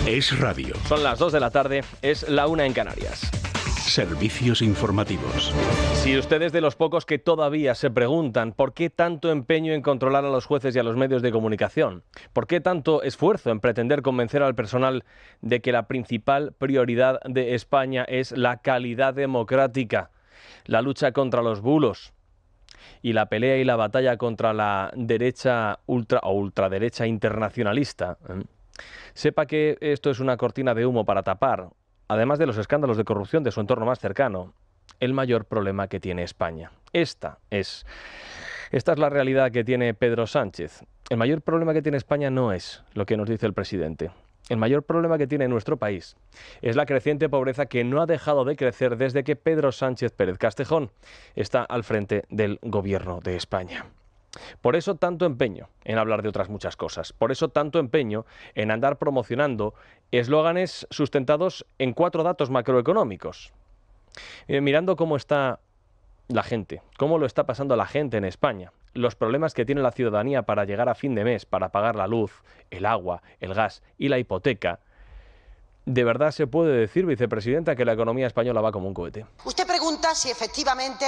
Es radio. Son las 2 de la tarde, es la 1 en Canarias. Servicios informativos. Si usted es de los pocos que todavía se preguntan por qué tanto empeño en controlar a los jueces y a los medios de comunicación, por qué tanto esfuerzo en pretender convencer al personal de que la principal prioridad de España es la calidad democrática, la lucha contra los bulos y la pelea y la batalla contra la derecha ultra o ultraderecha internacionalista, sepa que esto es una cortina de humo para tapar, además de los escándalos de corrupción de su entorno más cercano, el mayor problema que tiene España. Esta es la realidad que tiene Pedro Sánchez. El mayor problema que tiene España no es lo que nos dice el presidente. El mayor problema que tiene nuestro país es la creciente pobreza que no ha dejado de crecer desde que Pedro Sánchez Pérez Castejón está al frente del gobierno de España. Por eso tanto empeño en hablar de otras muchas cosas. Por eso tanto empeño en andar promocionando eslóganes sustentados en 4 datos macroeconómicos. Mirando cómo está la gente, cómo lo está pasando la gente en España, los problemas que tiene la ciudadanía para llegar a fin de mes, para pagar la luz, el agua, el gas y la hipoteca, ¿de verdad se puede decir, vicepresidenta, que la economía española va como un cohete? Usted pregunta si efectivamente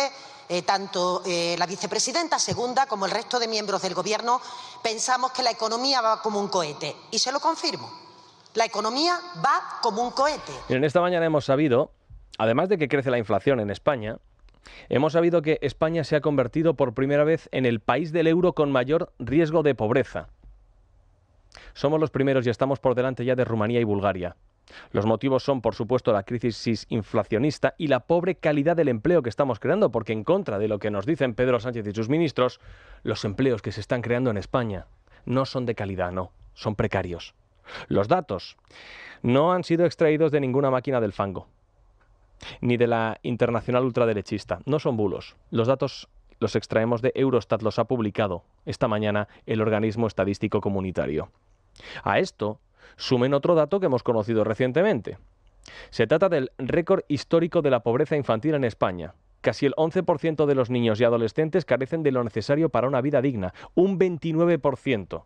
tanto la vicepresidenta segunda como el resto de miembros del Gobierno pensamos que la economía va como un cohete. Y se lo confirmo. La economía va como un cohete. En esta mañana hemos sabido, además de que crece la inflación en España, hemos sabido que España se ha convertido por primera vez en el país del euro con mayor riesgo de pobreza. Somos los primeros y estamos por delante ya de Rumanía y Bulgaria. Los motivos son, por supuesto, la crisis inflacionista y la pobre calidad del empleo que estamos creando, porque en contra de lo que nos dicen Pedro Sánchez y sus ministros, los empleos que se están creando en España no son de calidad, no, son precarios. Los datos no han sido extraídos de ninguna máquina del fango, ni de la internacional ultraderechista, no son bulos. Los datos los extraemos de Eurostat, los ha publicado esta mañana el organismo estadístico comunitario. A esto sumen otro dato que hemos conocido recientemente. Se trata del récord histórico de la pobreza infantil en España. Casi el 11% de los niños y adolescentes carecen de lo necesario para una vida digna. Un 29%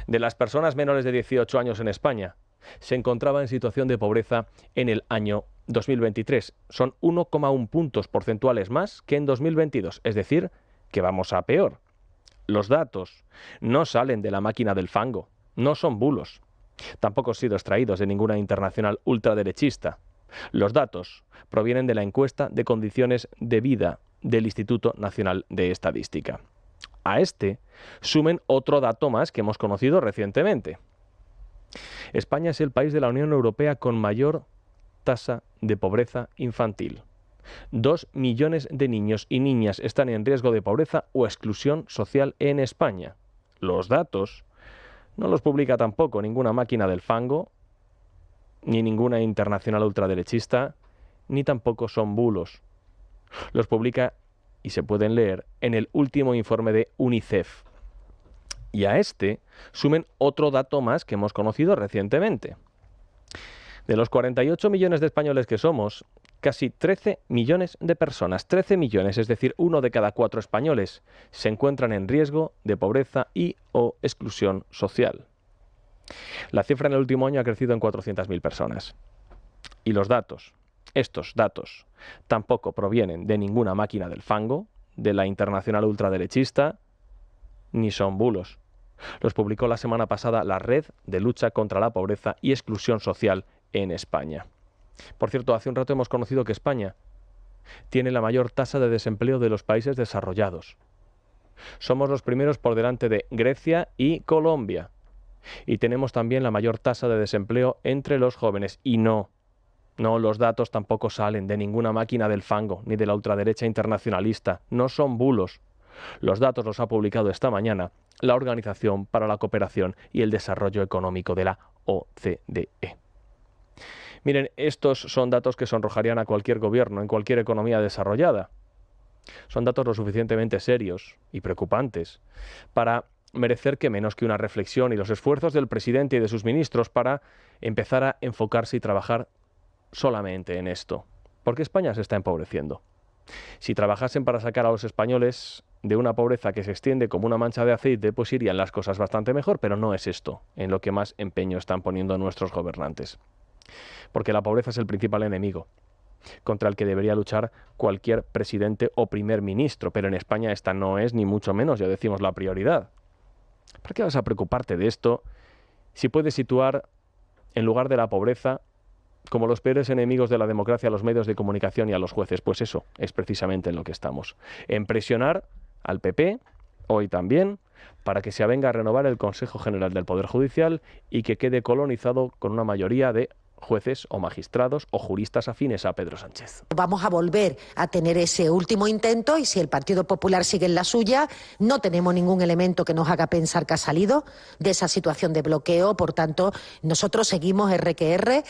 de las personas menores de 18 años en España se encontraba en situación de pobreza en el año 2023. Son 1,1 puntos porcentuales más que en 2022, es decir, que vamos a peor. Los datos no salen de la máquina del fango, no son bulos. Tampoco han sido extraídos de ninguna internacional ultraderechista. Los datos provienen de la encuesta de condiciones de vida del Instituto Nacional de Estadística. A este sumen otro dato más que hemos conocido recientemente. España es el país de la Unión Europea con mayor tasa de pobreza infantil. 2 millones de niños y niñas están en riesgo de pobreza o exclusión social en España. Los datos no los publica tampoco ninguna máquina del fango, ni ninguna internacional ultraderechista, ni tampoco son bulos. Los publica, y se pueden leer, en el último informe de UNICEF. Y a este sumen otro dato más que hemos conocido recientemente. De los 48 millones de españoles que somos, casi 13 millones de personas, 13 millones, es decir, 1 de cada 4 españoles, se encuentran en riesgo de pobreza y o exclusión social. La cifra en el último año ha crecido en 400.000 personas. Y los datos, estos datos, tampoco provienen de ninguna máquina del fango, de la internacional ultraderechista, ni son bulos. Los publicó la semana pasada la Red de Lucha contra la Pobreza y Exclusión Social en España. Por cierto, hace un rato hemos conocido que España tiene la mayor tasa de desempleo de los países desarrollados. Somos los primeros por delante de Grecia y Colombia. Y tenemos también la mayor tasa de desempleo entre los jóvenes. Y no, los datos tampoco salen de ninguna máquina del fango, ni de la ultraderecha internacionalista. No son bulos. Los datos los ha publicado esta mañana la Organización para la Cooperación y el Desarrollo Económico de la OCDE. Miren, estos son datos que sonrojarían a cualquier gobierno en cualquier economía desarrollada. Son datos lo suficientemente serios y preocupantes para merecer que menos que una reflexión y los esfuerzos del presidente y de sus ministros para empezar a enfocarse y trabajar solamente en esto. Porque España se está empobreciendo. Si trabajasen para sacar a los españoles de una pobreza que se extiende como una mancha de aceite, pues irían las cosas bastante mejor, pero no es esto en lo que más empeño están poniendo nuestros gobernantes. Porque la pobreza es el principal enemigo contra el que debería luchar cualquier presidente o primer ministro, pero en España esta no es ni mucho menos, ya decimos, la prioridad. ¿Para qué vas a preocuparte de esto si puedes situar en lugar de la pobreza como los peores enemigos de la democracia a los medios de comunicación y a los jueces? Pues eso es precisamente en lo que estamos, en presionar al PP, hoy también, para que se avenga a renovar el Consejo General del Poder Judicial y que quede colonizado con una mayoría de jueces o magistrados o juristas afines a Pedro Sánchez. Vamos a volver a tener ese último intento y si el Partido Popular sigue en la suya, no tenemos ningún elemento que nos haga pensar que ha salido de esa situación de bloqueo. Por tanto, nosotros seguimos R.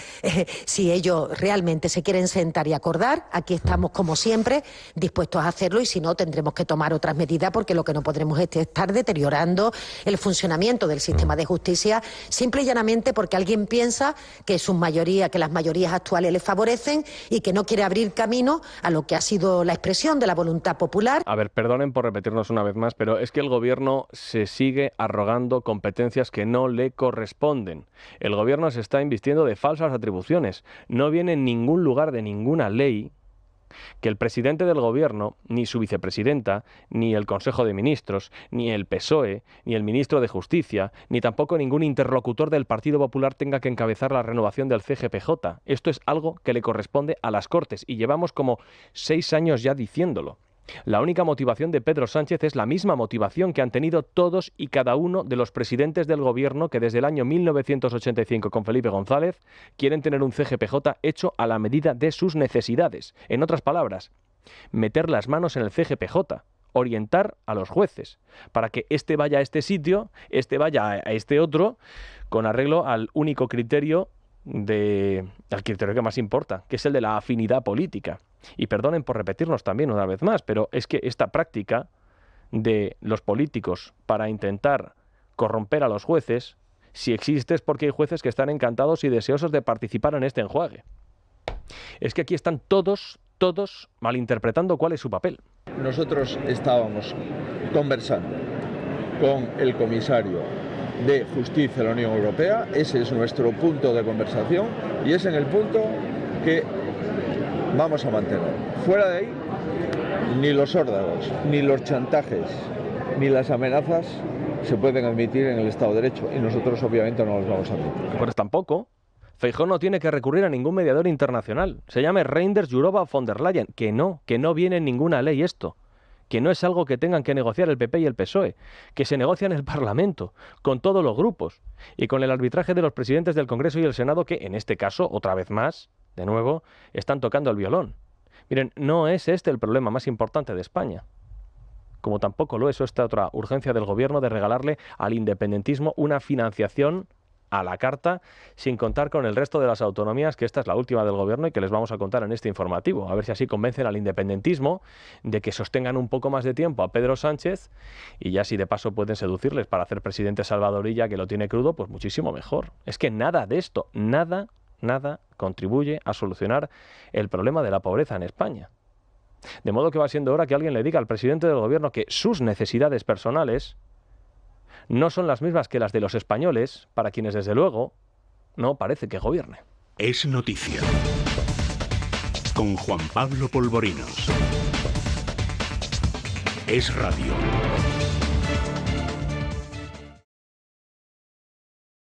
Si ellos realmente se quieren sentar y acordar, aquí estamos como siempre dispuestos a hacerlo y si no, tendremos que tomar otras medidas porque lo que no podremos es estar deteriorando el funcionamiento del sistema de justicia simple y llanamente porque alguien piensa que que las mayorías actuales le favorecen y que no quiere abrir camino a lo que ha sido la expresión de la voluntad popular. A ver, perdonen por repetirnos una vez más, pero es que el gobierno se sigue arrogando competencias que no le corresponden. El gobierno se está invistiendo de falsas atribuciones. No viene en ningún lugar de ninguna ley que el presidente del gobierno, ni su vicepresidenta, ni el Consejo de Ministros, ni el PSOE, ni el ministro de Justicia, ni tampoco ningún interlocutor del Partido Popular tenga que encabezar la renovación del CGPJ. Esto es algo que le corresponde a las Cortes y llevamos como 6 años ya diciéndolo. La única motivación de Pedro Sánchez es la misma motivación que han tenido todos y cada uno de los presidentes del gobierno que desde el año 1985 con Felipe González quieren tener un CGPJ hecho a la medida de sus necesidades. En otras palabras, meter las manos en el CGPJ, orientar a los jueces para que este vaya a este sitio, este vaya a este otro, con arreglo al único criterio al criterio que más importa, que es el de la afinidad política. Y perdonen por repetirnos también una vez más, pero es que esta práctica de los políticos para intentar corromper a los jueces, si existe es porque hay jueces que están encantados y deseosos de participar en este enjuague. Es que aquí están todos malinterpretando cuál es su papel. Nosotros estábamos conversando con el comisario de Justicia de la Unión Europea, ese es nuestro punto de conversación y es en el punto que vamos a mantener. Fuera de ahí, ni los órdagos, ni los chantajes, ni las amenazas se pueden admitir en el Estado de Derecho y nosotros obviamente no los vamos a admitir. Pues tampoco. Feijóo no tiene que recurrir a ningún mediador internacional. Se llame Reinders, Jourova o von der Leyen. Que no viene en ninguna ley esto. Que no es algo que tengan que negociar el PP y el PSOE, que se negocia en el Parlamento, con todos los grupos, y con el arbitraje de los presidentes del Congreso y el Senado que, en este caso, otra vez más, de nuevo, están tocando el violón. Miren, no es este el problema más importante de España, como tampoco lo es esta otra urgencia del gobierno de regalarle al independentismo una financiación a la carta, sin contar con el resto de las autonomías, que esta es la última del gobierno y que les vamos a contar en este informativo. A ver si así convencen al independentismo de que sostengan un poco más de tiempo a Pedro Sánchez y ya si de paso pueden seducirles para hacer presidente Salvador Illa, que lo tiene crudo, pues muchísimo mejor. Es que nada de esto, nada contribuye a solucionar el problema de la pobreza en España. De modo que va siendo hora que alguien le diga al presidente del gobierno que sus necesidades personales no son las mismas que las de los españoles, para quienes desde luego no parece que gobierne. Es noticia. Con Juan Pablo Polvorinos. Es radio.